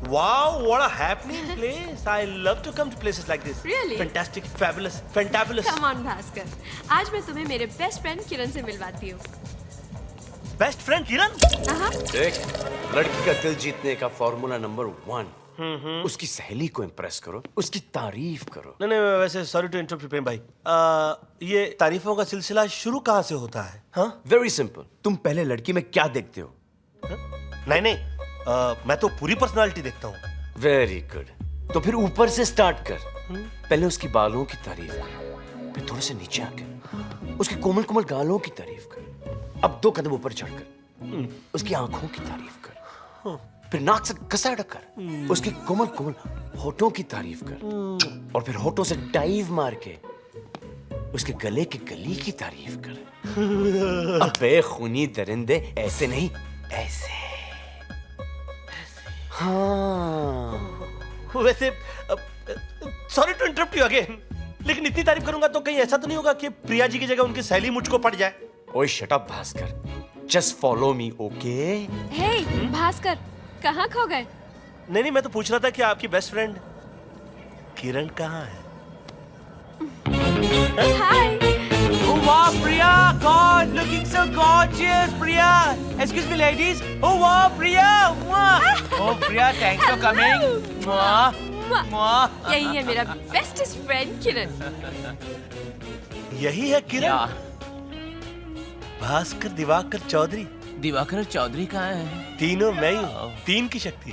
Wow, what a happening place. I love to come to places like this. Really? Fantastic, fabulous, fantabulous. Come on Bhaskar, आज मैं तुम्हें मेरे best friend किरण से मिलवाती हूँ। Best friend किरण? देख, लड़की का दिल जीतने का फॉर्मूला नंबर 1, उसकी सहेली को इम्प्रेस करो, उसकी तारीफ करो। नहीं, वैसे सॉरी टू इंटरप्ट प्रेम भाई, ये तारीफों का सिलसिला शुरू कहाँ से होता है? हाँ? वेरी सिंपल, तुम पहले लड़की में क्या देखते हो? नहीं, मैं तो पूरी पर्सनालिटी देखता हूँ। वेरी गुड, तो फिर ऊपर से स्टार्ट कर। पहले उसकी बालों की तारीफ कर, फिर थोड़े से नीचे आकर उसके कोमल कोमल गालों की तारीफ कर। अब 2 कदम ऊपर चढ़कर उसकी आंखों की तारीफ कर, फिर नाक से घसाड़ कर उसके कोमल कोमल होठों की तारीफ कर, और फिर होठों से डाइव मार के उसके गले की गली की तारीफ कर। अबे खूनी दरिंदे, ऐसे नहीं, ऐसे। हाँ। वैसे sorry to interrupt you again, लेकिन इतनी तारीफ करूंगा तो कहीं ऐसा तो नहीं होगा कि प्रिया जी की जगह उनकी सहेली मुझको पड़ जाए? ओए shut up Bhaskar, just follow me, okay? Hey Bhaskar, कहाँ खो गए? नहीं, मैं तो पूछ रहा था कि आपकी बेस्ट फ्रेंड किरण कहाँ है? हाय। Oh wow, Priya! God, looking so gorgeous, Priya. Excuse me, ladies. Oh wow, Priya! Mwah. Oh Priya, thanks for coming. Mwah. Mwah. यही है मेरा बेस्टेस्ट फ्रेंड किरण। यही है किरण? Yeah. भास्कर दिवाकर चौधरी, दिवाकर चौधरी कहाँ है? तीनों मैं ही हूँ, 3 की शक्ति।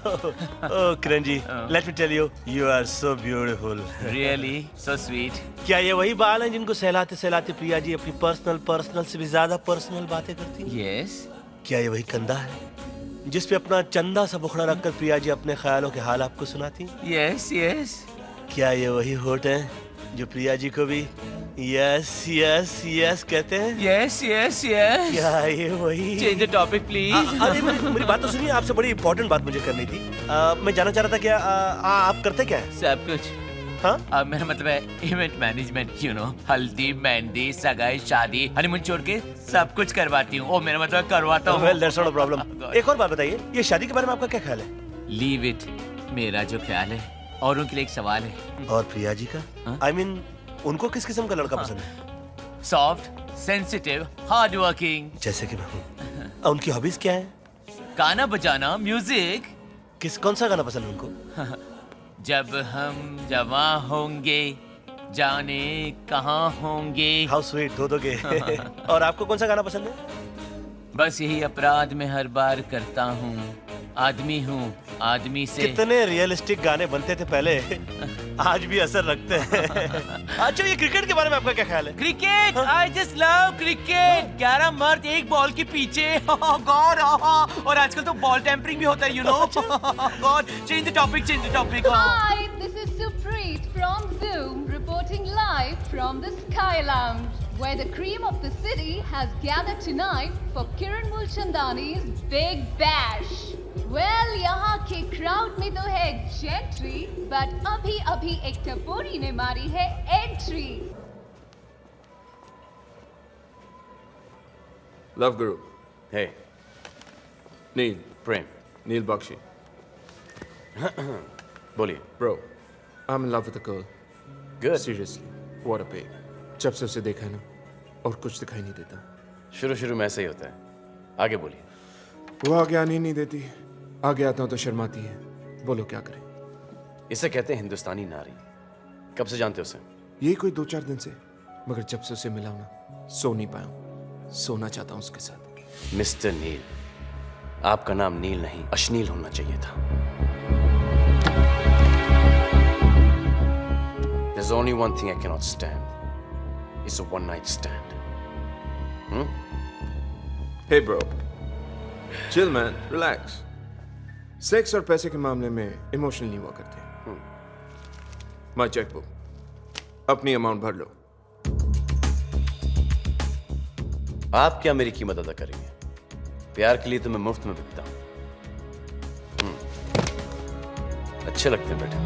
Oh Kiran ji, let me tell you, you are so beautiful. Really? So sweet. क्या ये वही बाल हैं जिनको सहलाते सहलाते प्रिया जी अपनी पर्सनल से भी ज्यादा पर्सनल बातें करती हैं? Yes. क्या ये वही कंधा है जिस पे अपना चंदा सा बुखड़ा रखकर प्रिया जी अपने ख्यालों के हाल आपको सुनाती हैं? Yes, yes. क्या ये वही होठ है जो प्रिया जी को भी यस यस यस कहते हैं? Yes, yes, yes. क्या ये वही? Change the topic, please. अरे मेरी बात तो सुनिए, आपसे बड़ी इंपॉर्टेंट बात मुझे करनी थी। मैं जानना चाह रहा था क्या आप करते क्या है? सब कुछ। हाँ? मेरा मतलब है इवेंट मैनेजमेंट, यू नो, हल्दी, मेहंदी, सगाई, शादी, हनीमून छोड़ के सब कुछ करवाती हूँ। ओ मेरा मतलब करवाता हूँ। Well, that's not a problem. एक और बात बताइए, ये शादी के बारे में आपका क्या ख्याल है? लीव इट, मेरा जो ख्याल है, औरों के लिए एक सवाल है। और प्रिया जी का? हाँ? I mean, उनको किस किस्म का लड़का पसंद है? Soft, sensitive, hard working. जैसे कि मैं हूँ। उनकी हॉबीज क्या है? गाना बजाना, म्यूजिक। कौन सा गाना पसंद है उनको? जब हम जवां होंगे, जाने कहाँ होंगे। हाउ स्वीट, दो दोगे। और आपको कौन सा गाना पसंद है? बस यही अपराध मैं हर बार करता हूँ। आदमी हूँ, आदमी से। कितने रियलिस्टिक गाने बनते थे पहले, आज भी असर रखते हैं। अच्छा, ये क्रिकेट के बारे में आपका क्या ख्याल है? Cricket, I just love cricket. 11 मर्द एक बॉल के पीछे। गॉड, और आजकल तो बॉल टेम्परिंग भी होता है, you know. God, change the topic. Hi, this is Supreet from Zoom, reporting live from the Sky Lounge, where the cream of the city has gathered tonight for Kiran Mulchandani's Big Bash. Well, यहाँ के crowd में तो है gentry, but अभी एक टपोरी ने मारी है entry. Love Guru. हे, Neil. प्रेम, Neil Bakshi. बोलिए। Bro, I'm in love with a girl. Good. Seriously. What a pig. जब से उसे देखा है ना, और कुछ दिखाई नहीं देता। शुरू में ऐसा ही होता है, आगे बोलिए। वो आगे आने ही नहीं देती, आगे आता हूँ तो शर्माती है। बोलो क्या करें? इसे कहते हैं हिंदुस्तानी नारी। कब से जानते हो उसे? यही कोई 2-4 दिन से, मगर जब से उसे मिला हूं ना, सो नहीं पाया हूं। सोना चाहता हूं उसके साथ। मिस्टर नील, आपका नाम नील नहीं अश्नील होना चाहिए था। There's only one thing I cannot stand. It's a one-night stand. Hey bro, chill man, relax. Sex और पैसे के मामले में इमोशनल नहीं हुआ करते। माय चेकबुक, अपनी अमाउंट भर लो। आप क्या मेरी कीमत अदा करेंगे? प्यार के लिए तो मैं मुफ्त में बिकता हूं। अच्छे लगते हैं बेटे।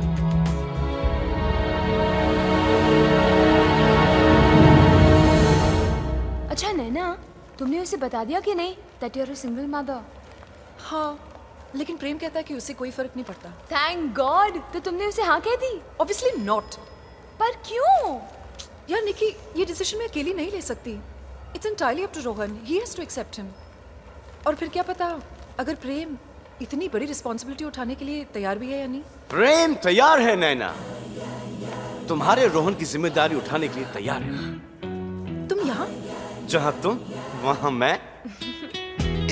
अच्छा नैना, तुमने उसे बता दिया कि नहीं that you're a single mother? हाँ, लेकिन प्रेम कहता है कि उससे कोई फर्क नहीं पड़ता। थैंक गॉड, तो तुमने उसे हाँ कह दी? Obviously not. पर क्यों? यार निकी, ये डिसीजन मैं अकेली नहीं ले सकती। It's entirely up to Rohan, he has to accept him. और फिर क्या पता अगर प्रेम इतनी बड़ी रिस्पॉन्सिबिलिटी उठाने के लिए तैयार भी है या नहीं। प्रेम तैयार है नैना, तुम्हारे रोहन की जिम्मेदारी उठाने के लिए तैयार है। तुम यहाँ? जहां तुम वहां मैं।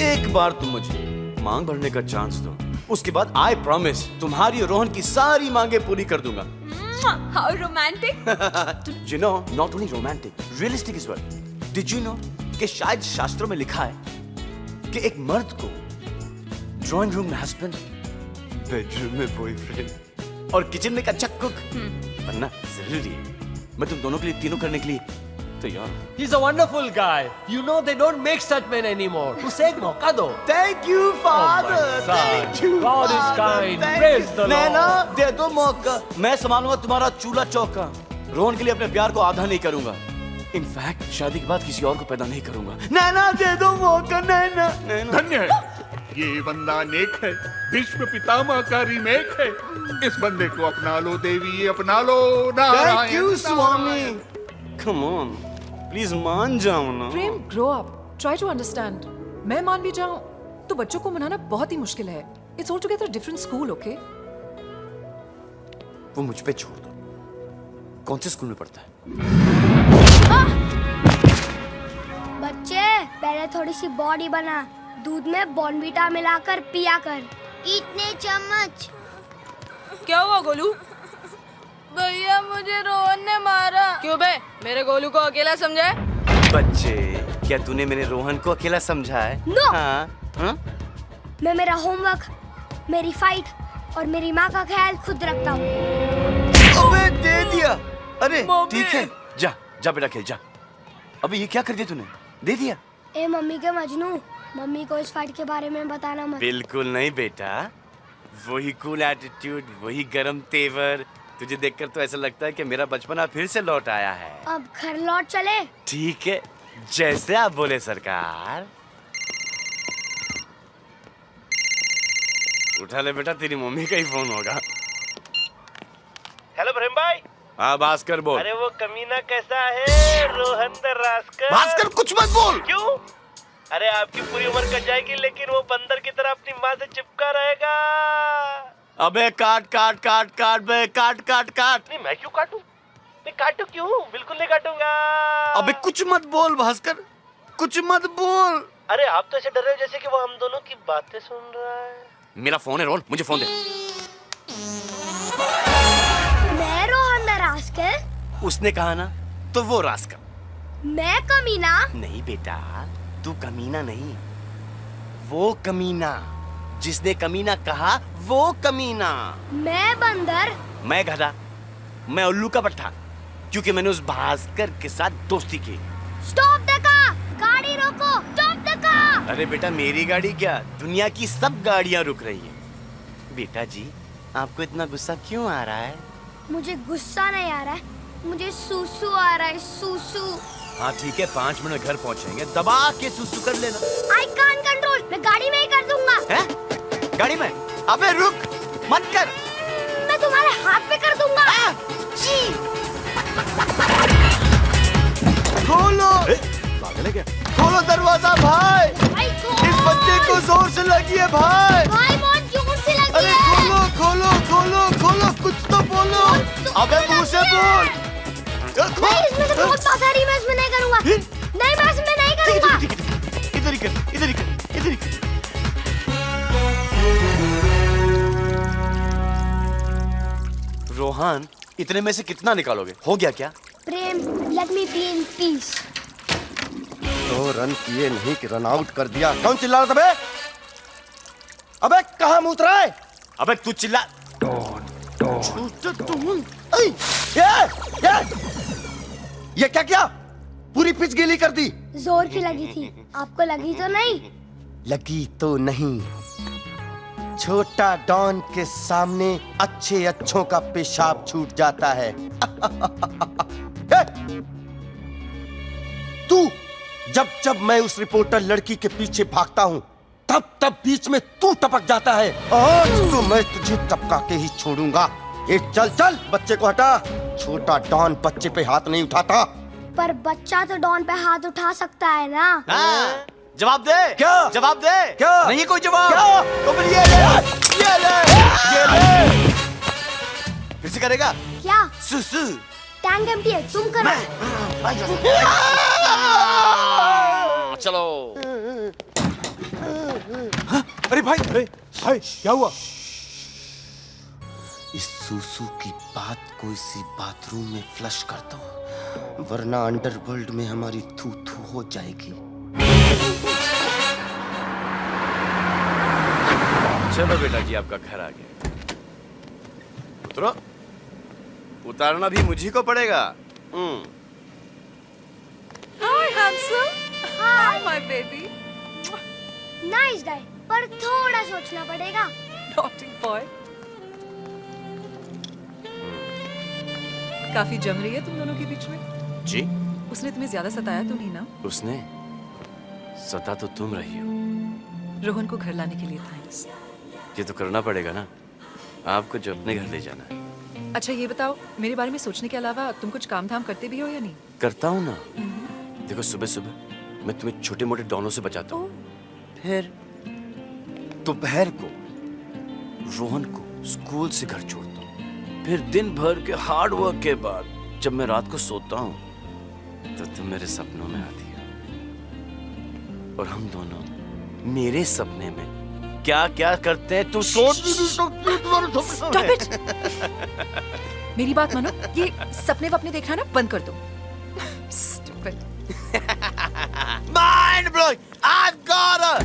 एक बार तुम मुझे मांग भरने का चांस दो, उसके बाद आई प्रॉमिस तुम्हारी और रोहन की सारी मांगे पूरी कर दूंगा। How romantic. You know, not only romantic, realistic as well. Did you know कि शायद शास्त्रों में लिखा है कि एक मर्द को ड्राइंग रूम में हस्बैंड, बेडरूम में बॉयफ्रेंड और किचन में एक अच्छा कुक बनना जरूरी है। मैं तुम दोनों के लिए, तीनों करने के लिए तैयार हूं। He's a wonderful guy. You know they don't make such men anymore. उसे एक मौका दो। Thank you, Father. Thank you, God is kind. Praise the Lord. नैना, दे दो मौका, मैं संभालूंगा तुम्हारा चूल्हा चौका। रोहन के लिए अपने प्यार को आधा नहीं करूंगा। इनफैक्ट शादी के बाद किसी और को पैदा नहीं करूंगा। नैना दे दो मौका, नैना। धन्य है ये बंदा, नेक है, भीष्म पितामह का रीमेक है। इस बंदे को अपना लो देवी, अपना लो Narayan. Thank you, Swami. Come on, please मान जाओ ना। Prem, grow up, try to understand. मैं मान भी जाऊं तो बच्चों को मनाना बहुत ही मुश्किल है। It's all together different school, okay? वो मुझ पे छोड़ दो। कौन से स्कूल में पढ़ता है? बच्चे, पहले थोड़ी सी बॉडी बना, दूध में बॉर्नवीटा मिलाकर पिया कर। इतने चम्मच। क्या हुआ गोलू? भैया मुझे रोहन ने मारा। क्यों बे? मेरे गोलू को अकेला समझा है? बच्चे, क्या तूने मेरे रोहन को अकेला समझा है? No! हाँ? मैं मेरा होमवर्क, मेरी फाइट और मेरी माँ का ख्याल खुद रखता हूँ। अबे दे दिया। अरे मम्मी। ठीक है, जा जा बेटा खेल जा। अबे ये क्या कर दिया तूने? दे दिया? ए मम्मी के मजनू, मम्मी को इस फाइट के बारे में बताना मत। बिल्कुल नहीं बेटा, वही कूल एटीट्यूड, वही गरम तेवर, तुझे देखकर तो ऐसा लगता है कि मेरा बचपना फिर से लौट आया है। अब घर लौट चले। ठीक है, जैसे आप बोले सरकार। उठा ले बेटा, तेरी मम्मी का ही फोन होगा। हेलो प्रेम भाई। हाँ भास्कर बोल। अरे वो कमीना कैसा है रोहन दरास्कर? भास्कर कुछ मत बोल। क्यों? अरे आपकी पूरी उम्र कट जाएगी लेकिन वो बंदर की तरह अपनी माँ से चिपका रहेगा। अबे काट काट काट काट बे, काट काट काट। नहीं मैं क्यों काटूं? मैं काटूं क्यों? बिल्कुल नहीं काटूंगा। अबे कुछ मत बोल भास्कर, कुछ मत बोल। अरे आप तो ऐसे डर रहे हो जैसे कि वो हम दोनों की बातें सुन रहा है। मेरा फोन है रोहन, मुझे फोन दे। मैं रोहन दरास्कर। उसने कहा ना, तो वो रास्कर। मैं कमीना। नहीं बेटा, तू कमीना नहीं, वो कमीना। जिसने कमीना कहा वो कमीना। मैं बंदर। मैं गधा, मैं उल्लू का पट्टा, क्योंकि मैंने उस भास्कर के साथ दोस्ती की। स्टॉप द कार, गाड़ी रोको, स्टॉप द कार। अरे बेटा मेरी गाड़ी क्या, दुनिया की सब गाड़ियां रुक रही हैं। बेटा जी, आपको इतना गुस्सा क्यों आ रहा है? मुझे गुस्सा नहीं आ रहा है, मुझे सूसू आ रहा है, सूसू। हाँ ठीक है, 5 मिनट घर पहुंचेंगे, दबा के सुसु कर लेना। आई कांट कंट्रोल, मैं गाड़ी में ही कर दूंगा। हैं? गाड़ी में? अबे रुक, मत कर। मैं तुम्हारे हाथ पे कर दूंगा। खोलो। पागल है क्या? खोलो दरवाजा भाई। भाई इस बच्चे को जोर से लगी है भाई। भाई बहुत जोर से लगी अरे है। खोलो खोलो खोलो खोलो, कुछ तो बोलो। अबे मुंह से बोल। नहीं, इसमें से बहुत बात आ रही है, मैं इसमें नहीं करूंगा। नहीं, मैं इसमें नहीं करूंगा। इधर ही कर, इधर ही कर, इधर ही कर। रोहन, इतने में से कितना निकालोगे? हो गया क्या? Prem, let me be in peace. तो रन किए नहीं कि रन आउट कर दिया। कौन चिल्ला रहा था बे? अबे कहाँ मुत रहा है? अबे तू चिल्ला। ये क्या किया? पूरी पिच गीली कर दी। जोर की लगी थी, आपको लगी तो नहीं? लगी तो नहीं। छोटा डॉन के सामने अच्छे अच्छों का पेशाब छूट जाता है। तू जब जब मैं उस रिपोर्टर लड़की के पीछे भागता हूं, तब बीच में तू टपक जाता है। आज तो मैं तुझे टपका के ही छोड़ूंगा। ए चल चल, बच्चे को हटा। छोटा डॉन बच्चे पे हाथ नहीं उठाता। पर बच्चा तो डॉन पे हाथ उठा सकता है ना। जवाब दे। क्या जवाब दे। क्या नहीं कोई जवाब। क्या? तो फिर ये ले, ये ले, ये ले। फिर से करेगा? क्या? सुसु। टैंक एम्प्टी है, तुम करो। चलो। अरे भाई, अरे भाई, क्या हुआ? इस सूसू की बात को इसी बाथरूम में फ्लश कर दो, वरना अंडरवर्ल्ड में हमारी थू थू हो जाएगी। चलो बेटा जी, आपका घर आ गया। उतरो। उतारना भी मुझी को पड़ेगा। Hi, handsome. Hi, my baby. Nice guy, पर थोड़ा सोचना पड़ेगा। Naughty boy. काफी जम रही है तुम दोनों के बीच में। जी? उसने तुम्हें ज्यादा सताया तो नहीं ना? उसने सता तो तुम रही हो। रोहन को घर लाने के लिए थैंक्स। ये तो करना पड़ेगा ना, आपको जो अपने घर ले जाना है। अच्छा ये बताओ, मेरे बारे में सोचने के अलावा तुम कुछ काम धाम करते भी हो या नहीं? करता हूँ ना। देखो, सुबह सुबह मैं तुम्हें छोटे मोटे डॉनों से बचाता हूँ, फिर दोपहर को रोहन को स्कूल से घर छोड़ता हूँ, फिर दिन भर के हार्ड वर्क के बाद जब मैं रात को सोता हूँ तो तुम मेरे सपनों में आती हो और हम दोनों मेरे सपने में क्या क्या करते हैं तू सोच भी नहीं सकती। तुम्हारे Stop it! मेरी बात मानो, ये सपने वपने देखना ना बंद कर दो। Stupid. Mind blowing! I've got her!